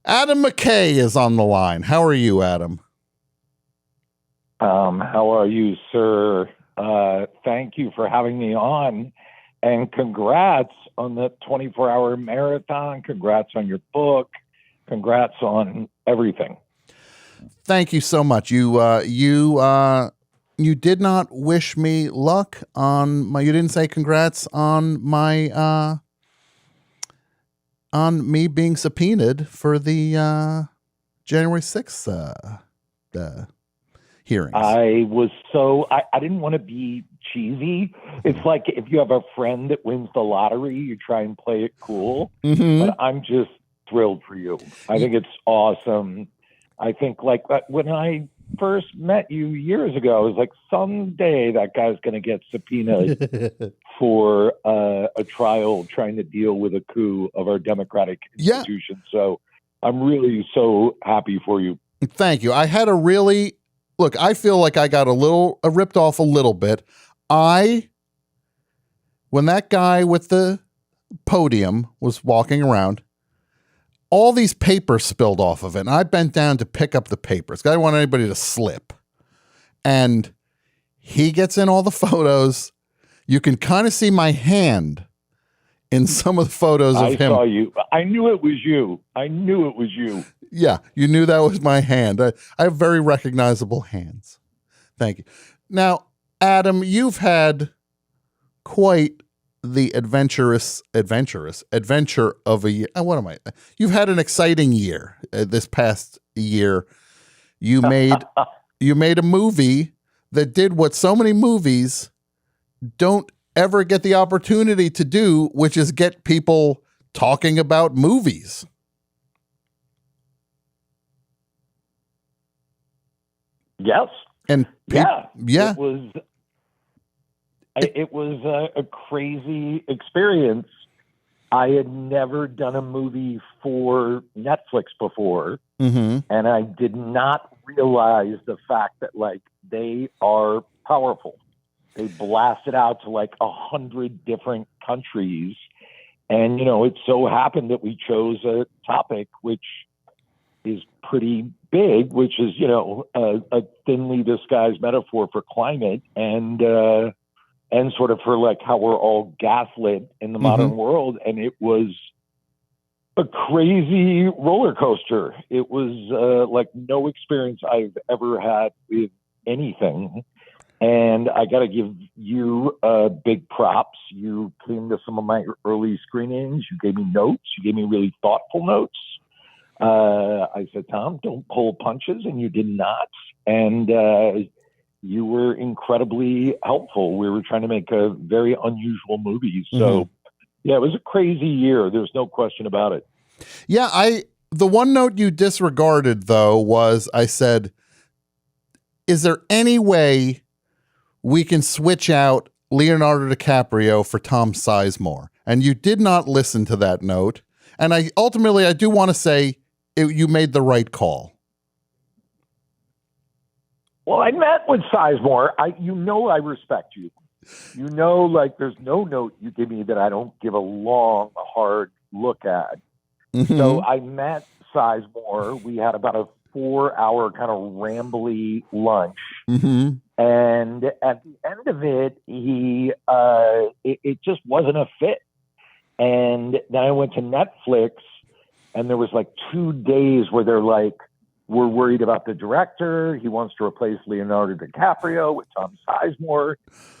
Adam McKay is on the line. How are you, Adam? How are you, sir? Thank you for having me on, and congrats on the 24-hour marathon. Congrats on your book. Congrats on everything. Thank you so much. You did not wish me luck on my. You didn't say congrats on my on me being subpoenaed for the January 6th hearings. I didn't want to be cheesy. It's like if you have a friend that wins the lottery, you try and play it cool. Mm-hmm. But I'm just thrilled for you. I think it's awesome. I think like when I first met you years ago, I was like, someday that guy's going to get subpoenaed for a trial trying to deal with a coup of our democratic institution. Yeah. So I'm really so happy for you. Thank you. I had look, I feel like I got ripped off a little bit. When that guy with the podium was walking around, all these papers spilled off of it. And I bent down to pick up the papers. I didn't want anybody to slip. And he gets in all the photos. You can kind of see my hand in some of the photos of him. I saw you. I knew it was you. Yeah, you knew that was my hand. I have very recognizable hands. Thank you. Now, Adam, you've had quite the adventure of a year. You've had an exciting year. This past year, you made a movie that did what so many movies don't ever get the opportunity to do, which is get people talking about movies. Yes. And yeah. It was a crazy experience. I had never done a movie for Netflix before, mm-hmm. and I did not realize the fact that they are powerful. They blasted out to 100 different countries, and it so happened that we chose a topic which is pretty big, which is a thinly disguised metaphor for climate and sort of for how we're all gaslit in the modern mm-hmm. world. And it was a crazy roller coaster. It was no experience I've ever had with anything. And I got to give you big props. You came to some of my early screenings. You gave me notes. You gave me really thoughtful notes. I said, Tom, don't pull punches, and you did not. And you were incredibly helpful. We were trying to make a very unusual movie. So, mm-hmm. yeah, it was a crazy year. There's no question about it. Yeah, the one note you disregarded, though, was I said, is there any way we can switch out Leonardo DiCaprio for Tom Sizemore? And you did not listen to that note. And I do want to say you made the right call. Well, I met with Sizemore. I respect you. There's no note you give me that I don't give a long, hard look at. Mm-hmm. So I met Sizemore. We had about a 4-hour kind of rambly lunch. Mm-hmm. And at the end of it, it just wasn't a fit. And then I went to Netflix, and there was 2 days where they're we're worried about the director. He wants to replace Leonardo DiCaprio with Tom Sizemore.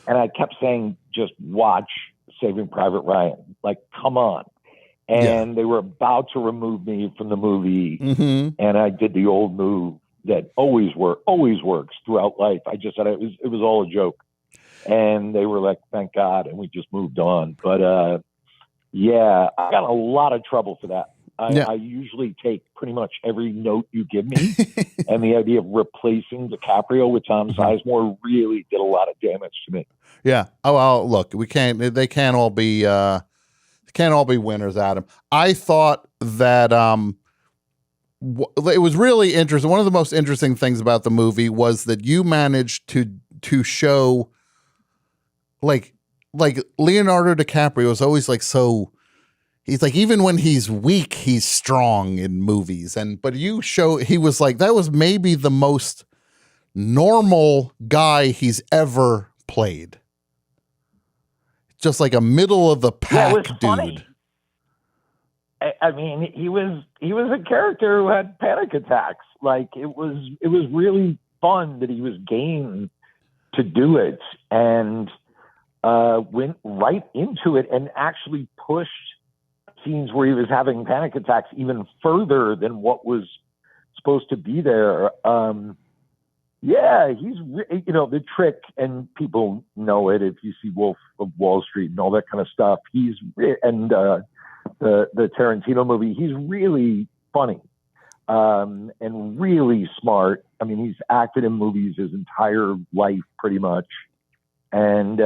And I kept saying, just watch Saving Private Ryan. Come on. And they were about to remove me from the movie. Mm-hmm. And I did the old move that always works throughout life. I just said it was all a joke. And they were like, thank God. And we just moved on. But, yeah, I got a lot of trouble for that. I usually take pretty much every note you give me, and the idea of replacing DiCaprio with Tom Sizemore really did a lot of damage to me. Yeah. Oh, well, look, they can't all be winners, Adam. I thought that it was really interesting. One of the most interesting things about the movie was that you managed to show Leonardo DiCaprio is always so he's like, even when he's weak, he's strong in movies. But he was like, that was maybe the most normal guy he's ever played. Just like a middle of the pack dude. Funny. I mean, he was a character who had panic attacks. Like it was really fun that he was game to do it and went right into it and actually pushed scenes where he was having panic attacks even further than what was supposed to be there. He's the trick, and people know it if you see Wolf of Wall Street and all that kind of stuff. The Tarantino movie, he's really funny and really smart. I mean, he's acted in movies his entire life pretty much, and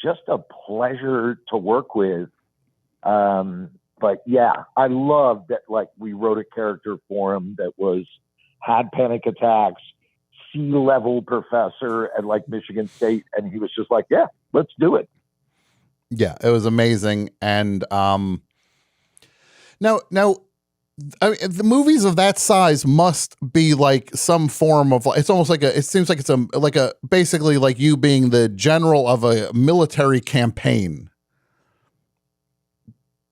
just a pleasure to work with. But yeah, I love that. Like, we wrote a character for him that had panic attacks, C-level professor at like Michigan State, and he was just like, yeah, let's do it. Yeah, it was amazing. And now, I mean, the movies of that size must be like some form of, it's almost like it seems like it's basically like you being the general of a military campaign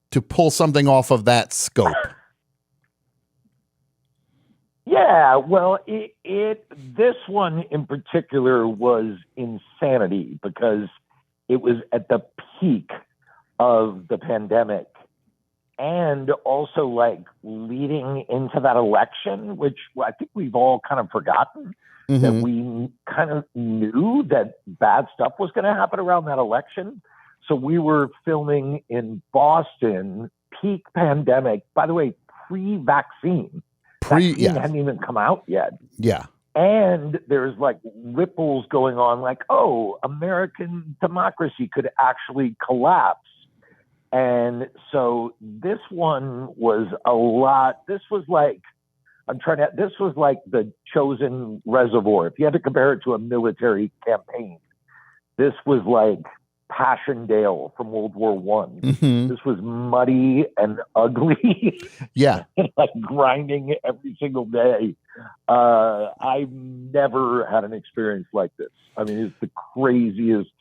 to pull something off of that scope. Yeah, well, this one in particular was insanity because it was at the peak of the pandemic and also like leading into that election, which I think we've all kind of forgotten that we kind of knew that bad stuff was going to happen around that election. So we were filming in Boston, peak pandemic, by the way, pre-vaccine. Vaccine hadn't even come out yet. Yeah. And there's like ripples going on like, oh, American democracy could actually collapse. And so this one was a lot. This was like the Chosen Reservoir. If you had to compare it to a military campaign, this was like Passchendaele from World War One. This was muddy and ugly. Yeah. Like grinding every single day. I've never had an experience like this. I mean, it's the craziest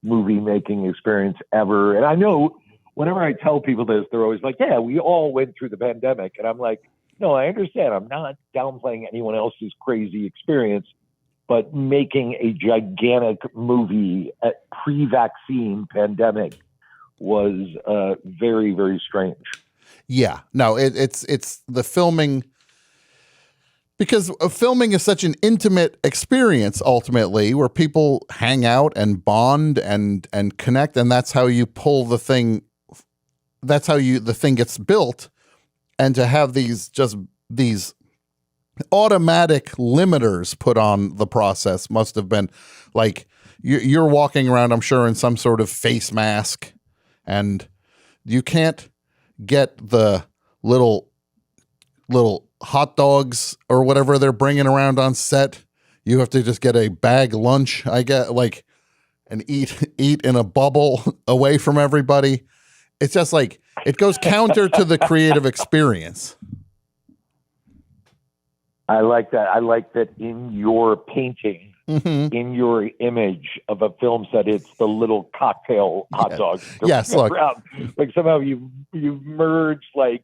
movie making experience ever. And I know whenever I tell people this, they're always like, yeah, we all went through the pandemic. And I'm like, no, I understand. I'm not downplaying anyone else's crazy experience. But making a gigantic movie at pre-vaccine pandemic was very, very strange. Yeah, no, it's the filming, because filming is such an intimate experience ultimately, where people hang out and bond and connect, and that's how you pull the thing. That's how the thing gets built, and to have these automatic limiters put on the process must have been like you're walking around, I'm sure, in some sort of face mask, and you can't get the little hot dogs or whatever they're bringing around on set. You have to just get a bag lunch, I get, like, and eat in a bubble away from everybody. It's just like it goes counter to the creative experience. I like that. I like that in your painting, in your image of a film set, it's the little cocktail hot dogs. Yes, look. Around. Like somehow you've merged like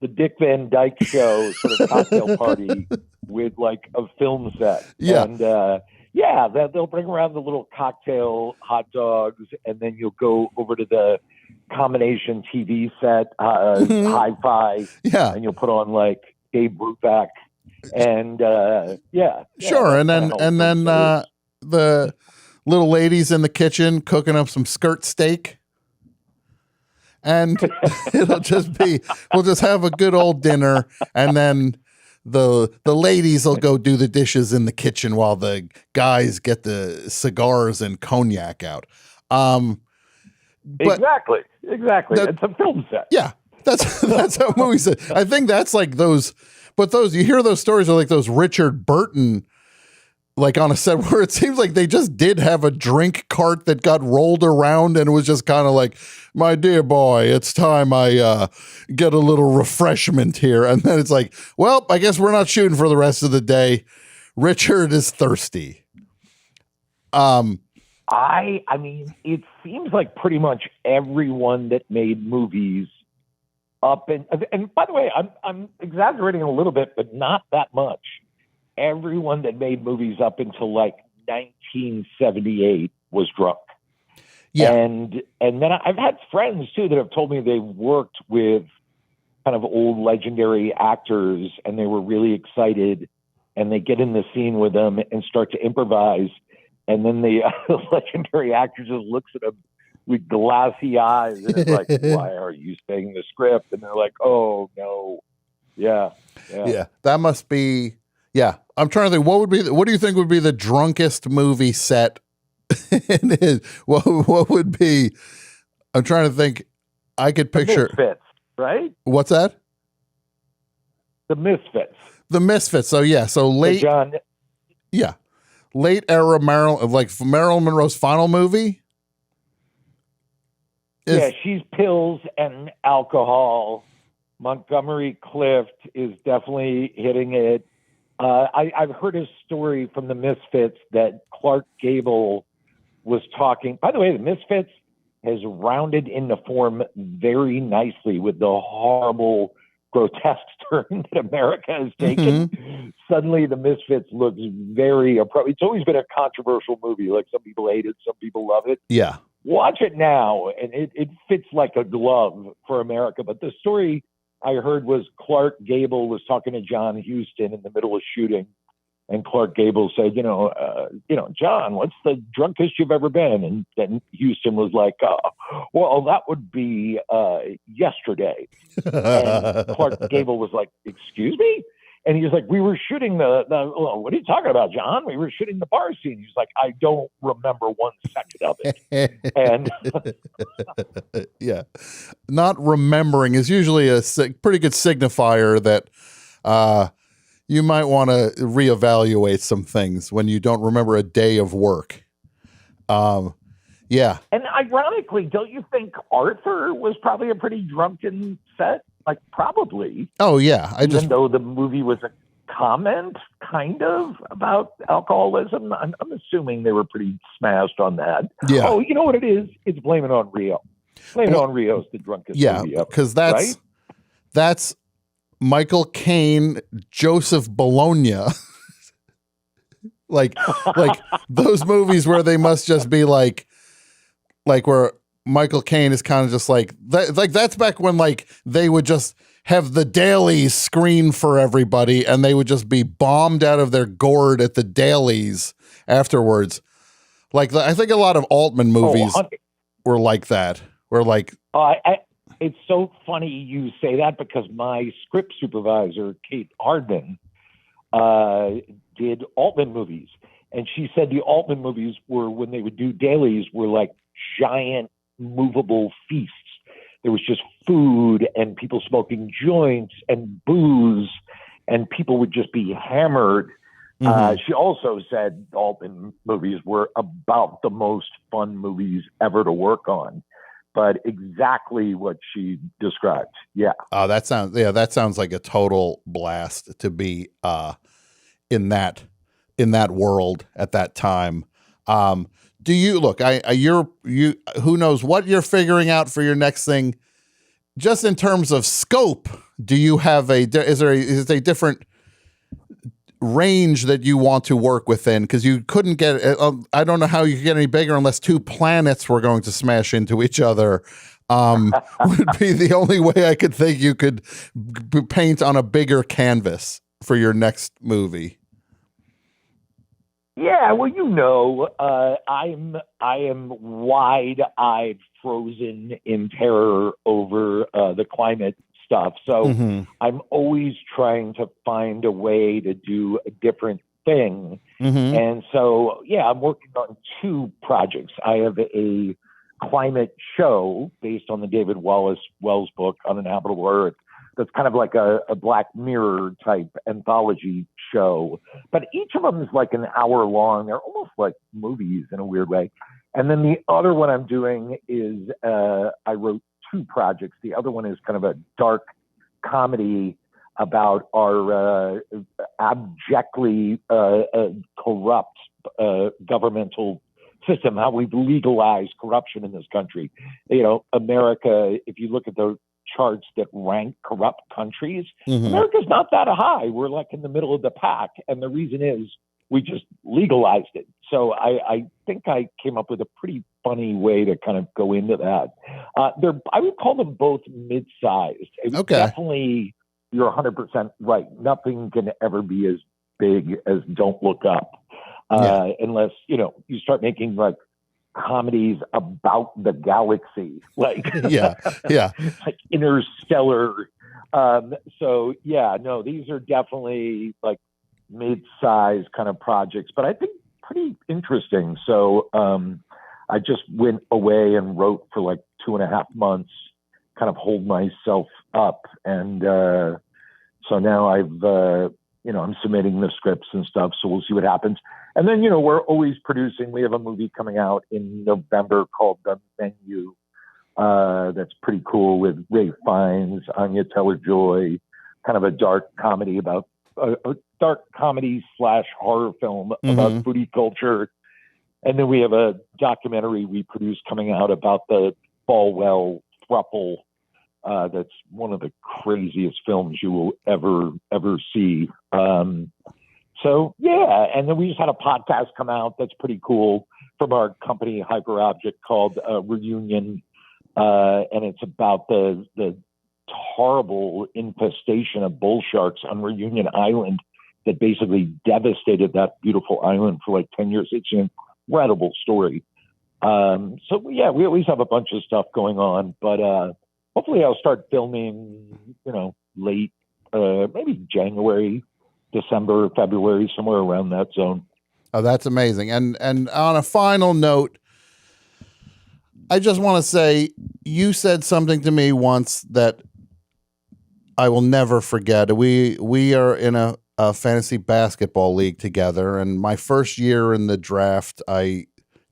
the Dick Van Dyke Show sort of cocktail party with like a film set. Yeah. And they'll bring around the little cocktail hot dogs, and then you'll go over to the combination TV set, hi-fi, and you'll put on like Dave Brubeck. And sure. And then the little ladies in the kitchen cooking up some skirt steak, and we'll just have a good old dinner, and then the ladies will go do the dishes in the kitchen while the guys get the cigars and cognac out. Exactly. It's a film set. Yeah, that's how movies. I think that's like those. But you hear those stories are like those Richard Burton like on a set where it seems like they just did have a drink cart that got rolled around and it was just kind of like, my dear boy, it's time I get a little refreshment here. And then it's like, well, I guess we're not shooting for the rest of the day. Richard is thirsty. I mean, it seems like pretty much everyone that made movies up and by the way, I'm exaggerating a little bit, but not that much. Everyone that made movies up until like 1978 was drunk. Yeah. And then I've had friends too that have told me they worked with kind of old legendary actors and they were really excited and they get in the scene with them and start to improvise. And then the legendary actor just looks at them with glassy eyes and is like, why are you saying the script? And they're like, oh no. Yeah. That must be, yeah. I'm trying to think, what do you think would be the drunkest movie set? What would be, I'm trying to think, I could picture. The Misfits, right? What's that? The Misfits. So yeah. So late. John. Yeah. Late era Marilyn Monroe's final movie. Yeah, she's pills and alcohol. Montgomery Clift is definitely hitting it. I've heard a story from the Misfits that Clark Gable was talking. By the way, the Misfits has rounded into form very nicely with the horrible, grotesque turn that America has taken. Mm-hmm. Suddenly, the Misfits looks very appropriate. It's always been a controversial movie. Like some people hate it, some people love it. Yeah. Watch it now, and it fits like a glove for America. But the story I heard was Clark Gable was talking to John Huston in the middle of shooting, and Clark Gable said, John, what's the drunkest you've ever been? And then Huston was like, well, that would be yesterday. And Clark Gable was like, excuse me? And he was like, we were shooting what are you talking about, John? We were shooting the bar scene. He was like, I don't remember 1 second of it. And yeah, not remembering is usually a pretty good signifier that you might want to reevaluate some things when you don't remember a day of work. Yeah. And ironically, don't you think Arthur was probably a pretty drunken set? Like, probably. Oh, yeah. Even though the movie was a comment, kind of, about alcoholism, I'm assuming they were pretty smashed on that. Yeah. Oh, you know what it is? It's Blame It on Rio. Blame It on Rio is the drunkest movie ever. Because that's Michael Caine, Joseph Bologna. like those movies where they must just be like where Michael Caine is kind of just like that's back when like they would just have the dailies screen for everybody and they would just be bombed out of their gourd at the dailies afterwards. Like I think a lot of Altman movies were like that. Were like it's so funny you say that because my script supervisor, Kate Hardman, did Altman movies. And she said the Altman movies were, when they would do dailies, were like giant movable feasts. There was just food and people smoking joints and booze and people would just be hammered. Mm-hmm. She also said Altman movies were about the most fun movies ever to work on. But exactly what she described. Yeah. That sounds like a total blast to be in that world at that time. Do you look? Who knows what you're figuring out for your next thing? Just in terms of scope, do you have is it a different range that you want to work within? Because you couldn't get. I don't know how you could get any bigger unless two planets were going to smash into each other. Would be the only way I could think you could paint on a bigger canvas for your next movie. Yeah, well, I am wide-eyed, frozen in terror over the climate stuff. So mm-hmm. I'm always trying to find a way to do a different thing. Mm-hmm. And so, yeah, I'm working on 2 projects. I have a climate show based on the David Wallace Wells book, Uninhabitable Earth, that's kind of like a Black Mirror type anthology show. But each of them is like an hour long. They're almost like movies in a weird way. And then the other one I'm doing is I wrote two projects. The other one is kind of a dark comedy about our abjectly corrupt governmental system, how we've legalized corruption in this country. You know, America, if you look at the charts that rank corrupt countries, America's not that high. We're like in the middle of the pack. And the reason is we just legalized it. So I think I came up with a pretty funny way to kind of go into that. I would call them both mid-sized. Okay. Definitely, you're 100% right. Nothing can ever be as big as Don't Look Up. Unless, you know, you start making like comedies about the galaxy, like like Interstellar. So yeah, no, these are definitely like mid-sized kind of projects, but I think pretty interesting. So I just went away and wrote for like 2.5 months, kind of hold myself up, and so now I'm submitting the scripts and stuff, so we'll see what happens. And then, we're always producing. We have a movie coming out in November called The Menu. That's pretty cool, with Ray Fiennes, Anya Taylor-Joy, kind of a dark comedy about a dark comedy / horror film about foodie culture. And then we have a documentary we produced coming out about the Falwell throuple. That's one of the craziest films you will ever see. So yeah, and then we just had a podcast come out that's pretty cool from our company Hyperobject called Reunion, and it's about the horrible infestation of bull sharks on Reunion Island that basically devastated that beautiful island for like 10 years. It's an incredible story. So yeah, we always have a bunch of stuff going on, but hopefully I'll start filming, late, maybe January, December, February, somewhere around that zone. Oh, that's amazing. And on a final note, I just want to say, you said something to me once that I will never forget. We are in a fantasy basketball league together, and my first year in the draft, I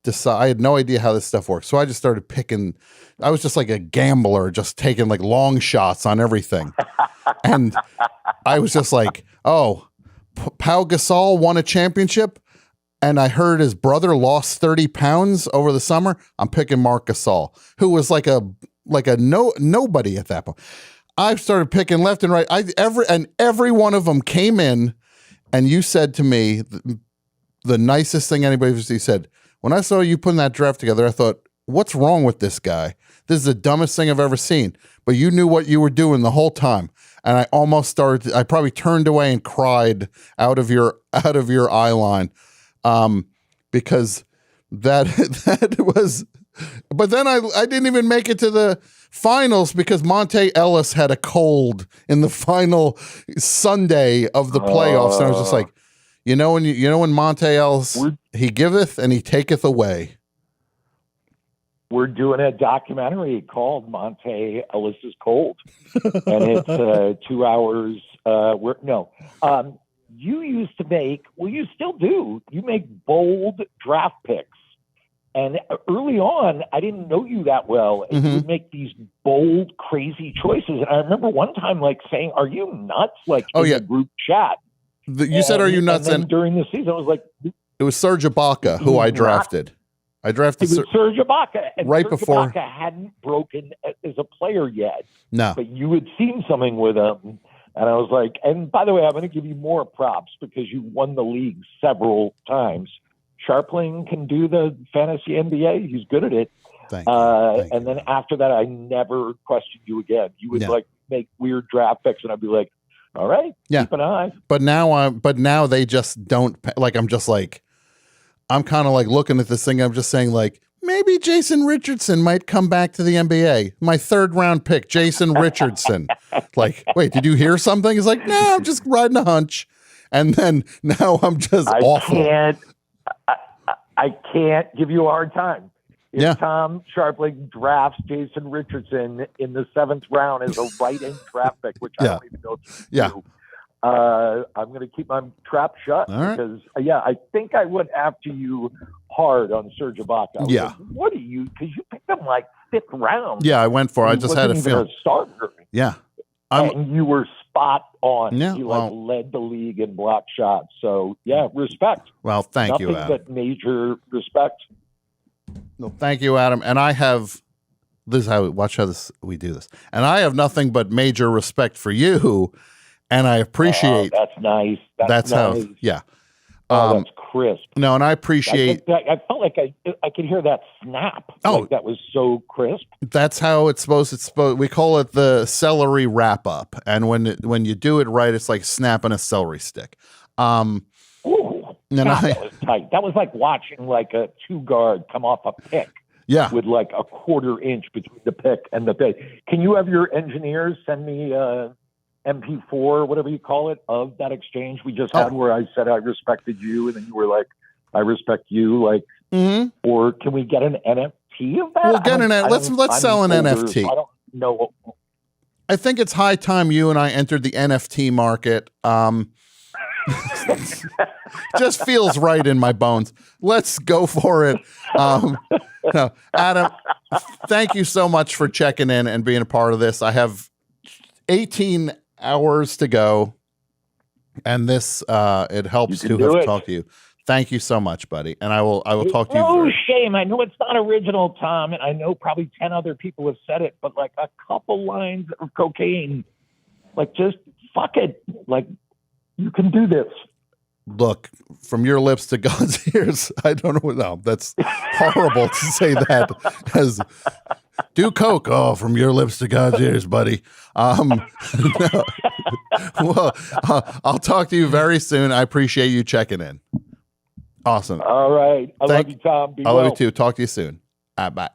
had no idea how this stuff works. So I just started picking. I was just like a gambler, just taking like long shots on everything. And I was just like, oh, Pau Gasol won a championship, and I heard his brother lost 30 pounds over the summer. I'm picking Marc Gasol, who was like a nobody at that point. I started picking left and right. Every one of them came in, and you said to me the nicest thing anybody said. When I saw you putting that draft together, I thought, what's wrong with this guy? This is the dumbest thing I've ever seen. But you knew what you were doing the whole time. And I probably turned away and cried out of your eye line. Because that was, but then I didn't even make it to the finals because Monte Ellis had a cold in the final Sunday of the playoffs. And I was just like, when Monte Ellis, he giveth and he taketh away. We're doing a documentary called Monte Ellis is Cold. And it's 2 hours. You used to make, well, you still do. You make bold draft picks. And early on, I didn't know you that well. And you would make these bold, crazy choices. And I remember one time saying, "Are you nuts?" In the group chat. You said, "Are you nuts?" And during the season, I was like, it was Serge Ibaka who I drafted. I drafted Serge Ibaka. And right Serge before Ibaka hadn't broken as a player yet. No. But you had seen something with him. And I was like, and by the way, I'm going to give you more props because you won the league several times. Scharpling can do the fantasy NBA. He's good at it. Thank you. And then after that, I never questioned you again. You would make weird draft picks, and I'd be like, all right, keep an eye. But now they just don't, I'm kind of like looking at this thing. I'm just saying maybe Jason Richardson might come back to the NBA. My 3rd round pick, Jason Richardson. Wait, did you hear something? He's like, no, I'm just riding a hunch. And then now I'm just awful. I can't give you a hard time. If Yeah. Tom Scharpling drafts Jason Richardson in the 7th round as a write-in draft pick, which I Yeah. don't even know if you Yeah. do, I'm going to keep my trap shut All right. because, I think I went after you hard on Serge Ibaka. I was Yeah. like, what are you? Because you picked him like 5th round. Yeah, I went for it. I He just had a wasn't even feeling. a starter. Yeah. And you were spot on. Yeah, He well- led the league in block shots. So respect. Well, thank Nothing you, Adam. but major respect. No, thank you, Adam. And I have this is how we do this. And I have nothing but major respect for you. And I appreciate That's nice. That's how nice. yeah. That's crisp. No, and I appreciate I felt like I could hear that snap. Oh. Like that was so crisp. that's how it's supposed we call it the celery wrap up. And when you do it right, it's like snapping a celery stick. Ooh, And God, that was tight. That was like watching like a 2-guard come off a pick yeah. with like a 1/4 inch between the pick and the pick. Can you have your engineers send me MP4, whatever you call it, of that exchange we just had where I said I respected you and then you were like, I respect you, like, or can we get an NFT of that? We'll get let's sell an NFT. So I don't know. I think it's high time you and I entered the NFT market. Just feels right in my bones. Let's go for it. No, Adam, thank you so much for checking in and being a part of this. I have 18 hours to go, and this it helps to have talked to you. Thank you so much, buddy. And I will talk to you. No shame. I know it's not original, Tom, and I know probably 10 other people have said it, but like a couple lines of cocaine, like just fuck it. Like you can do this. Look, from your lips to God's ears. I don't know. No, that's horrible to say that. As do coke. Oh, from your lips to God's ears, buddy. No. Well, I'll talk to you very soon. I appreciate you checking in. Awesome. All right. I love you, Tom. Be I love well. you too. Talk to you soon. Bye.